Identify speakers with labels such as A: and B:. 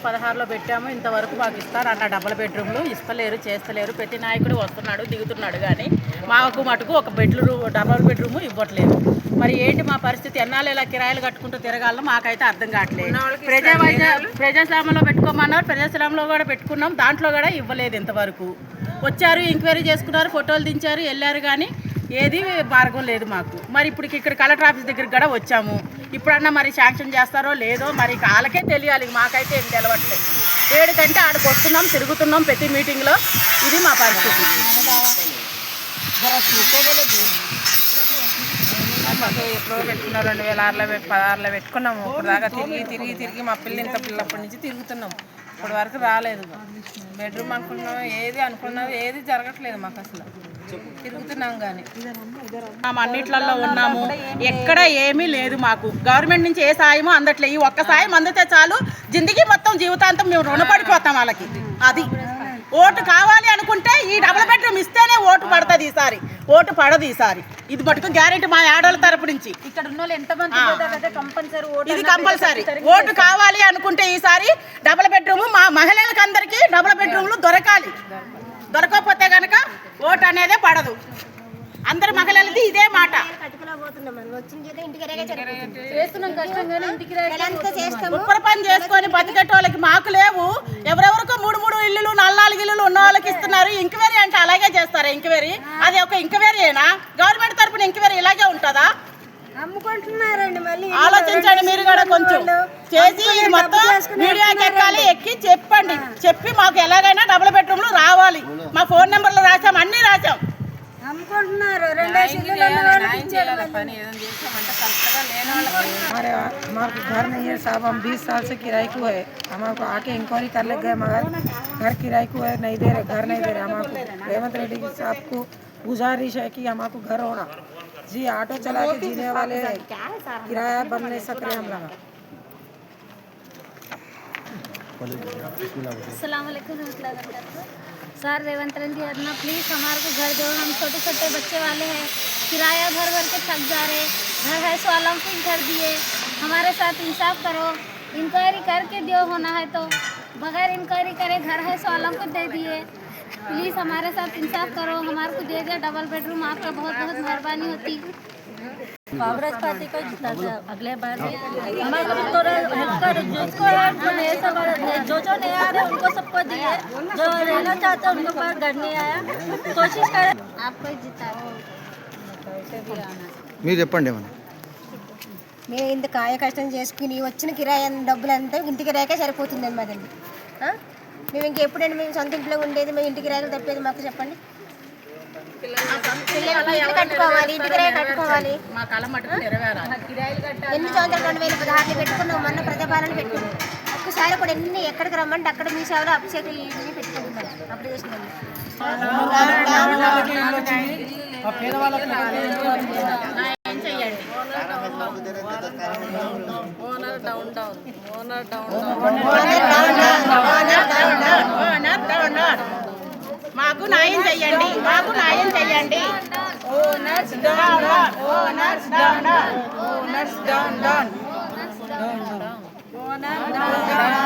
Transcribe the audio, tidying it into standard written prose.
A: 2016లో పెట్టాము. ఇంతవరకు మాకు ఇస్తారన్న డబుల్ బెడ్రూమ్లు ఇస్తలేరు, చేస్తలేరు. ప్రతి నాయకుడు వస్తున్నాడు, దిగుతున్నాడు, కానీ మాకు మటుకు ఒక డబుల్ బెడ్రూమ్ ఇవ్వట్లేదు. మరి ఏంటి మా పరిస్థితి? ఎన్నాళ్ళు ఇలా కిరాయిలు కట్టుకుంటూ తిరగాలో మాకైతే అర్థం కావట్లేదు. ప్రజాస్వామ్యంలో పెట్టుకోమన్నారు, ప్రజాస్వామ్యంలో కూడా పెట్టుకున్నాం, దాంట్లో కూడా ఇవ్వలేదు. ఇంతవరకు వచ్చారు, ఎంక్వైరీ చేసుకున్నారు, ఫోటోలు దించారు, వెళ్ళారు, కానీ ఏది మార్గం లేదు మాకు. మరి ఇప్పుడు ఇక్కడ కలెక్టర్ ఆఫీస్ దగ్గరికి కూడా వచ్చాము. ఇప్పుడన్నా మరి శాంక్షన్ చేస్తారో లేదో మరి వాళ్ళకే తెలియాలి, మాకైతే ఏం తెలవట్లేదు. 7 గంటే ఆడికి వస్తున్నాం, తిరుగుతున్నాం ప్రతి మీటింగ్లో. ఇది మా పరిస్థితి.
B: ఎప్పుడో పెట్టుకున్నాం, 2016లో పెట్టుకున్నాము. ఇప్పుడు దాకా తిరిగి మా పిల్లప్పటి నుంచి తిరుగుతున్నాం. ఇప్పటి వరకు రాలేదు. బెడ్రూమ్ అనుకున్నాం, ఏది అనుకున్నాం, ఏది జరగట్లేదు మాకు. అసలు తిరుగుతున్నాం కానీ
A: అన్నిట్లలో ఉన్నాము, ఎక్కడ ఏమీ లేదు మాకు. గవర్నమెంట్ నుంచి ఏ సాయమో అందట్లేదు. ఈ ఒక్క సాయం అందితే చాలు, జిందగీ మొత్తం జీవితాంతం మేము రుణపడిపోతాం వాళ్ళకి. అది ఓటు కావాలి అనుకుంటే ఈ డబుల్ బెడ్రూమ్ ఇస్తేనే ఓటు పడుతుంది. ఈసారి ఓటు పడదు. ఈసారి ఇది మటుకు గ్యారెంటీ మా ఆడవాళ్ళ తరపు నుంచి.
C: ఇక్కడ ఉన్న ఎంతమంది
A: ఇది కంపల్సరీ. ఓటు కావాలి అనుకుంటే ఈసారి డబుల్ బెడ్రూమ్ మా మహిళలకు అందరికీ డబుల్ బెడ్రూమ్లు దొరకాలి. దొరకకపోతే కనుక ఓటు అనేదే పడదు. అందరి మహిళలది ఇదే మాట. ఉప్పర పని చేసుకొని బతికేటోళ్ళకి మాకు లేవు. ఎవరెవరికో 3 ఇల్లులు 4 ఇల్లులు ఉన్న వాళ్ళకి ఇస్తున్నారు. ఎంక్వైరీ అంటే అలాగే చేస్తారా? ఎంక్వైరీ అది ఒక ఎంక్వైరీనా? గవర్నమెంట్ తరఫున ఎంక్వైరీ ఇలాగే ఉంటుందా? ఆలోచించండి మీరు కూడా కొంచెం చేసి మొత్తం మీడియాకి ఎక్కాలి, ఎక్కి చెప్పండి. చెప్పి మాకు ఎలాగైనా డబుల్ బెడ్రూమ్లు రావాలి. మా ఫోన్ నెంబర్లు రాసాం, అన్నీ రాసాం.
B: हमारे घर नहीं है साहब, हम 20 साल से किराए को है. हमारे आके इंक्वायरी कर ले गए, मगर घर किराए को है, नहीं दे रहे, घर नहीं दे रहे. हमारे रेवंत रेड्डी साहब को गुजारिश है कि हमारे घर होना जी. ऑटो चला के जीने वाले हैं, किराया बन नहीं सक रहे हम लोग.
D: सर रेवंत रेड्डी अपना प्लीज़ हमारे को घर दो. हम छोटे छोटे बच्चे वाले हैं, किराया भर भर के थक जा रहे. घर है सो वालों को घर दिए. हमारे साथ इंसाफ करो, इंक्वायरी करके दियो होना है तो. बगैर इंक्वायरी करे घर है सो वालों को दे दिए. प्लीज़ हमारे साथ इंसाफ करो, हमारे को दे दिया डबल बेडरूम. आपका बहुत बहुत मेहरबानी होती.
C: कांग्रेस पार्टी को जितना था अगले बार हमारे को थोड़ा हेल्प कर. जिसको जो नहीं आ रहे उनको सबको दिए, जो रहना चाहते उनको पर घर नहीं आया. कोशिश करें
D: आपको जिता
E: మీరు చెప్పండి ఏమన్నా.
F: మేము ఇంత కాయ కష్టం చేసుకుని వచ్చిన కిరాయి డబ్బులంతా ఇంటి కిరాయికే సరిపోతుందండి మాదండి. మేము ఇంకెప్పుడండి మేము సొంత ఇంట్లో ఉండేది, మేము ఇంటి కిరాయిలు తప్పేది? మాకు చెప్పండి. కట్టుకోవాలి, ఇంటి కిరాయి కట్టుకోవాలి. ఎన్ని సంవత్సరాలు 2016 పెట్టుకున్నాం, మొన్న ప్రతిపాలన పెట్టుకున్నాం. ఒక్కసారి కూడా ఎక్కడికి రమ్మంటే అక్కడ మీ సేవలో అప్సెట్లు ఇవన్నీ పెట్టుకుంటున్నాం. అప్పుడు చేసినాము.
A: మాకు న్యాయం చెయ్యండి, మాకు న్యాయం చెయ్యండి. Owners down down, owners down down, owners down down, owner down down.